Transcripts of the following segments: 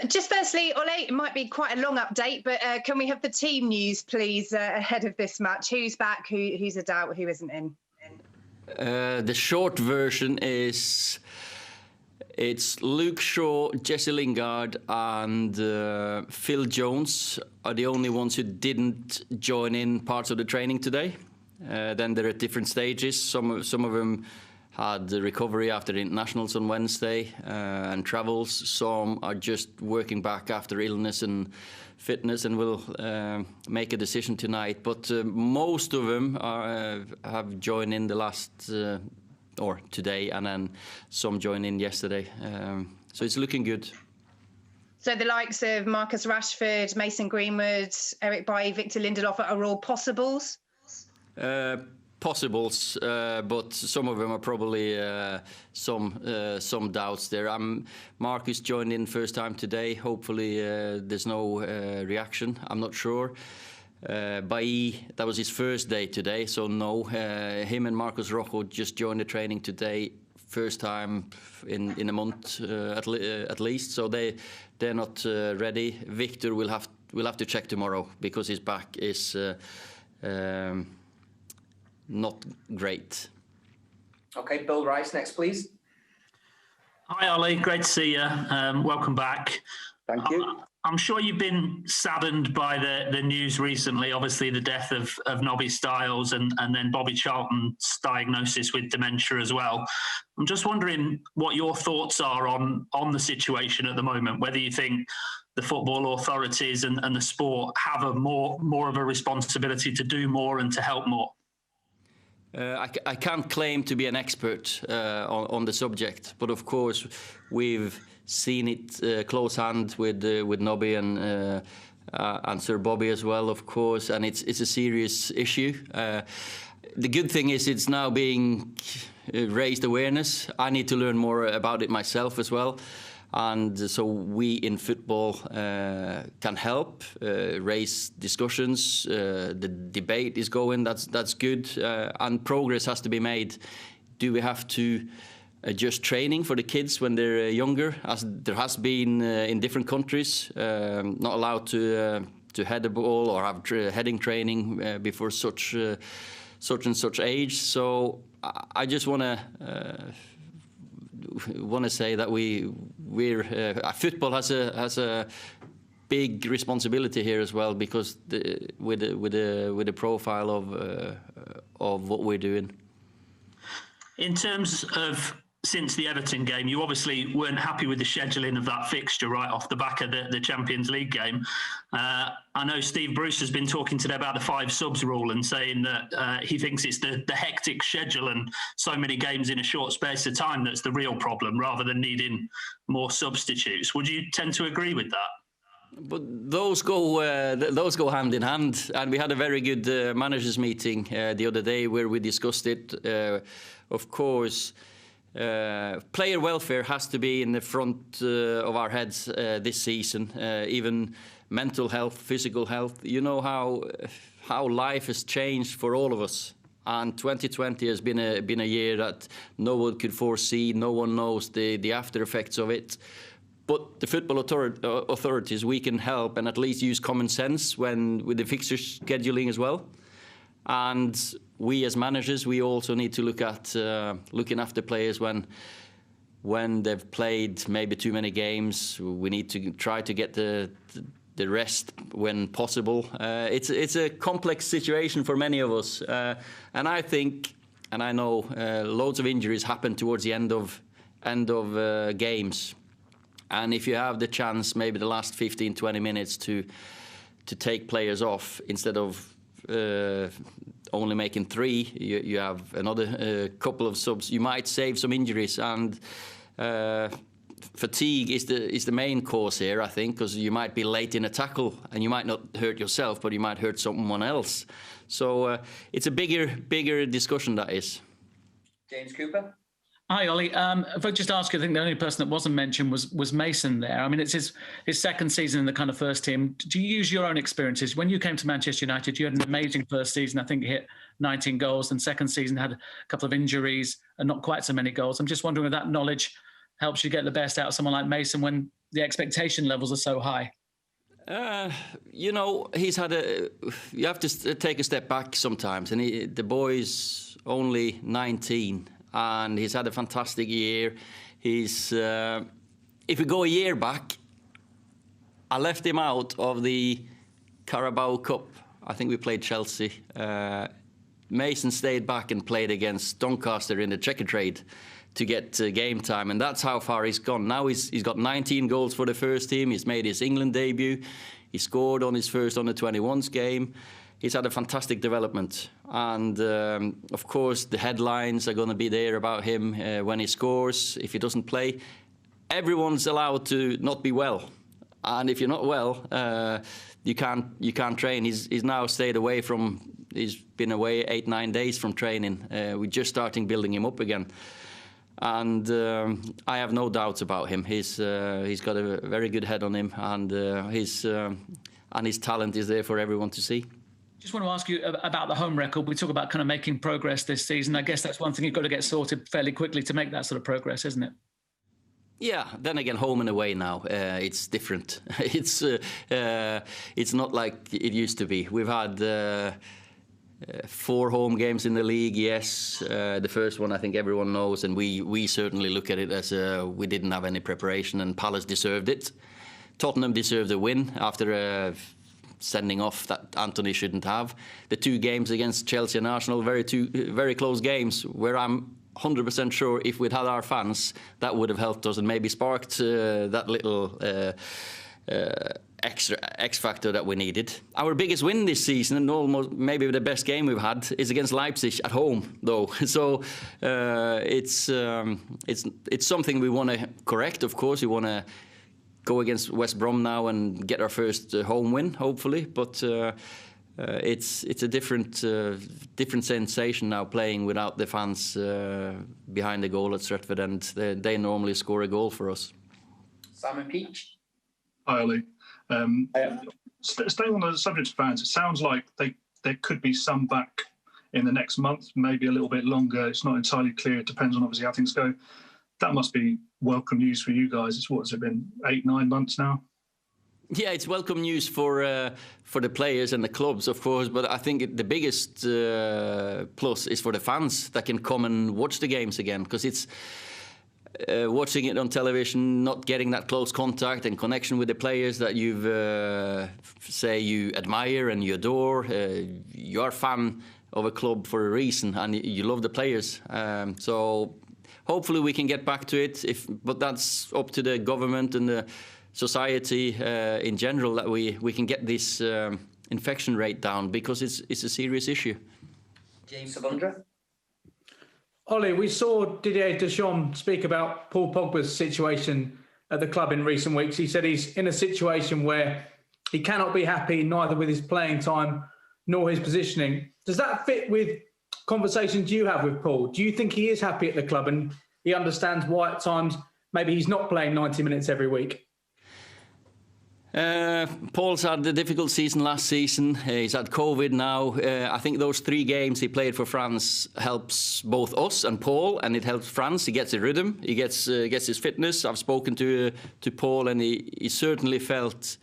Just firstly, Ole, it might be quite a long update, but can we have the team news, please, ahead of this match? Who's back, who's a doubt, who isn't in? The short version is it's Luke Shaw, Jesse Lingard and Phil Jones are the only ones who didn't join in parts of the training today. Then they're at different stages. Some of them had the recovery after the internationals on Wednesday and travels. Some are just working back after illness and fitness and will make a decision tonight. But most of them have joined in the last or today, and then some joined in yesterday. So it's looking good. So the likes of Marcus Rashford, Mason Greenwood, Eric Bailly, Victor Lindelof are all possibles? Possibles, but some of them are probably some doubts there. Marcus joined in first time today. Hopefully there's no reaction. I'm not sure. Bailly, that was his first day today, so no. Him and Marcus Rojo just joined the training today, first time in a month at least. So they're not ready. Victor will have to check tomorrow because his back is not great. Okay, Bill Rice next, please. Hi, Ollie. Great to see you. Welcome back. Thank you. I'm sure you've been saddened by the news recently. Obviously, the death of Nobby Stiles and then Bobby Charlton's diagnosis with dementia as well. I'm just wondering what your thoughts are on the situation at the moment, whether you think the football authorities and the sport have a more of a responsibility to do more and to help more. I can't claim to be an expert on the subject, but of course we've seen it close hand with Nobby and Sir Bobby as well, of course, and it's a serious issue. The good thing is it's now being raised awareness. I need to learn more about it myself as well. And so we in football can help raise discussions. The debate is going. That's good, and progress has to be made. Do we have to adjust training for the kids when they're younger, as there has been in different countries? Not allowed to head a ball or have heading training before such and such age. So I just want to say that we're football has a big responsibility here as well, because with the profile of what we're doing. In terms of since the Everton game, you obviously weren't happy with the scheduling of that fixture right off the back of the Champions League game. I know Steve Bruce has been talking today about the 5 subs rule and saying that he thinks it's the hectic schedule and so many games in a short space of time that's the real problem, rather than needing more substitutes. Would you tend to agree with that? But those go hand in hand, and we had a very good managers meeting the other day where we discussed it. Of course, player welfare has to be in the front of our heads this season. Even mental health, physical health. You know how life has changed for all of us, and 2020 has been a year that no one could foresee. No one knows the after effects of it. But the football authorities, we can help and at least use common sense with the fixture scheduling as well. And we as managers, we also need to look at looking after players when they've played maybe too many games. We need to try to get the rest when possible. It's a complex situation for many of us, and I think, and I know, loads of injuries happen towards the end of games. And if you have the chance, maybe the last 15-20 minutes to take players off instead of only making 3, you have another couple of subs. You might save some injuries, and fatigue is the main cause here, I think, because you might be late in a tackle and you might not hurt yourself, but you might hurt someone else. So it's a bigger discussion, that is. James Cooper. Hi, Ollie. If I just ask you, I think the only person that wasn't mentioned was Mason there. I mean, it's his second season in the kind of first team. Do you use your own experiences? When you came to Manchester United, you had an amazing first season. I think you hit 19 goals, and second season had a couple of injuries and not quite so many goals. I'm just wondering if that knowledge helps you get the best out of someone like Mason when the expectation levels are so high? You know, he's had you have to take a step back sometimes, and the boy's only 19, and he's had a fantastic year. He's, if we go a year back, I left him out of the Carabao Cup. I think we played Chelsea. Mason stayed back and played against Doncaster in the checker trade to get game time, and that's how far he's gone. Now he's got 19 goals for the first team. He's made his England debut. He scored on his first under-21s game. He's had a fantastic development, and of course the headlines are going to be there about him when he scores. If he doesn't play, everyone's allowed to not be well, and if you're not well, you can't train. He's now stayed away from. He's been away 8-9 days from training. We're just starting building him up again. And I have no doubts about him. He's got a very good head on him, and his talent is there for everyone to see. Just want to ask you about the home record. We talk about kind of making progress this season. I guess that's one thing you've got to get sorted fairly quickly to make that sort of progress, isn't it? Yeah, then again, home and away now, it's different. It's not like it used to be. We've had 4 home games in the league, yes. The first one I think everyone knows, and we certainly look at it as we didn't have any preparation, and Palace deserved it. Tottenham deserved a win after sending off that Anthony shouldn't have. The 2 games against Chelsea and Arsenal, very close games, where I'm 100% sure if we'd had our fans, that would have helped us and maybe sparked that little extra X factor that we needed. Our biggest win this season, and almost maybe the best game we've had, is against Leipzig at home, though. So it's something we want to correct. Of course, we want to go against West Brom now and get our first home win, hopefully. But it's a different sensation now playing without the fans behind the goal at Stretford, and they normally score a goal for us. Simon Peach. Hi, Ollie. Staying on the subject of fans, it sounds like there could be some back in the next month, maybe a little bit longer. It's not entirely clear. It depends on obviously how things go. That must be welcome news for you guys. It's what has it been, 8-9 months now? Yeah, it's welcome news for the players and the clubs, of course. But I think the biggest plus is for the fans that can come and watch the games again, because it's watching it on television, not getting that close contact and connection with the players that you admire and you adore. You're a fan of a club for a reason, and you love the players. So hopefully we can get back to it. But that's up to the government and the society in general, that we can get this infection rate down, because it's a serious issue. James Savundra. Ollie, we saw Didier Deschamps speak about Paul Pogba's situation at the club in recent weeks. He said he's in a situation where he cannot be happy neither with his playing time nor his positioning. Does that fit with conversations you have with Paul? Do you think he is happy at the club and he understands why at times maybe he's not playing 90 minutes every week? Paul's had a difficult season last season. He's had COVID now. I think those 3 games he played for France helps both us and Paul, and it helps France. He gets a rhythm. He gets his fitness. I've spoken to Paul, and he certainly felt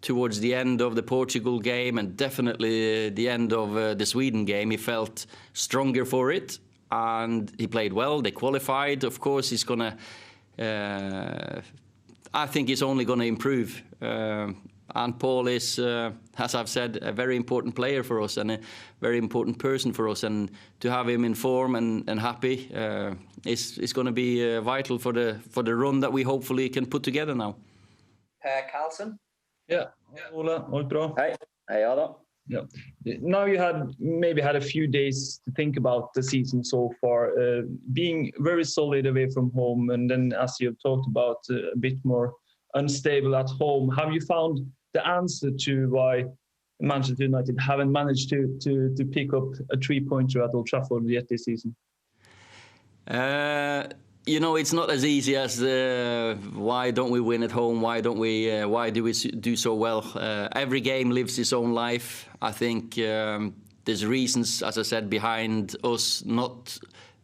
towards the end of the Portugal game, and definitely the end of the Sweden game, he felt stronger for it, and he played well. They qualified. Of course, he's gonna. I think he's only going to improve. And Paul is, as I've said, a very important player for us and a very important person for us. And to have him in form and happy is going to be vital for the run that we hopefully can put together now. Per Carlson. Yeah, Ola, allt bra? Hej Adam. Yeah. Now you maybe had a few days to think about the season so far, being very solid away from home, and then as you've talked about, a bit more unstable at home. Have you found the answer to why Manchester United haven't managed to pick up a 3-pointer at Old Trafford yet this season? You know, it's not as easy as why don't we win at home? Why do we do so well? Every game lives its own life. I think there's reasons, as I said, behind us not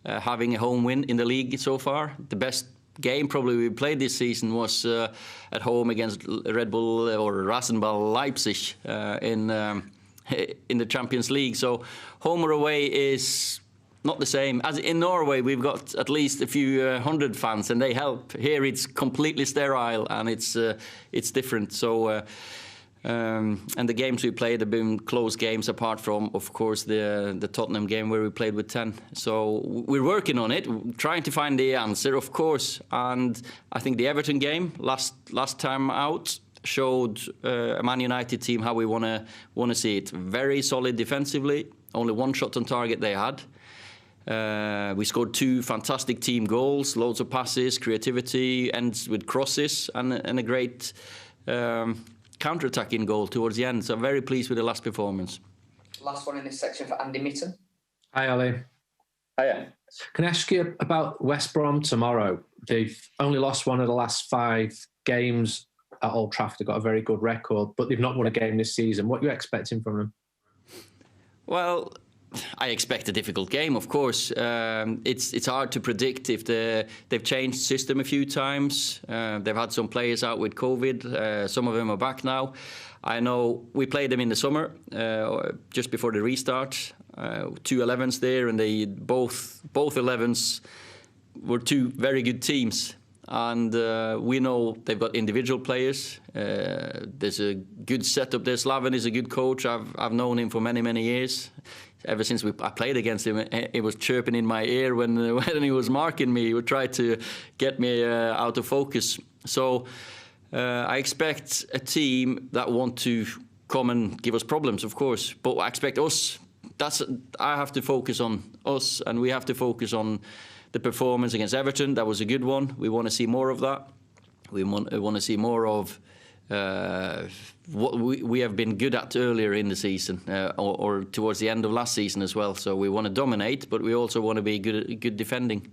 having a home win in the league so far. The best game probably we played this season was at home against Red Bull or Rasenball Leipzig in the Champions League. So home or away is not the same. As in Norway, we've got at least a few hundred fans, and they help. Here, it's completely sterile, and it's different. So, and the games we played have been close games, apart from, of course, the Tottenham game where we played with 10. So we're working on it, trying to find the answer, of course. And I think the Everton game last time out showed a Man United team how we want to see it. Very solid defensively. Only one shot on target they had. We scored 2 fantastic team goals, loads of passes, creativity, ends with crosses, and a great counter-attacking goal towards the end. So I'm very pleased with the last performance. Last one in this section for Andy Mitten. Hi, Ollie. Hiya. Can I ask you about West Brom tomorrow? They've only lost one of the last 5 games at Old Trafford. They've got a very good record, but they've not won a game this season. What are you expecting from them? Well, I expect a difficult game, of course. It's hard to predict if they've changed system a few times. They've had some players out with COVID. Some of them are back now. I know we played them in the summer, just before the restart. 2 11s there, and they both 11s were 2 very good teams. And we know they've got individual players. There's a good setup there. Slaven is a good coach. I've known him for many years. Ever since I played against him, it was chirping in my ear when he was marking me. He would try to get me out of focus. So I expect a team that want to come and give us problems, of course. But I expect us. I have to focus on us, and we have to focus on the performance against Everton. That was a good one. We want to see more of that. We want to see more of what we have been good at earlier in the season, or towards the end of last season as well. So we want to dominate, but we also want to be good defending.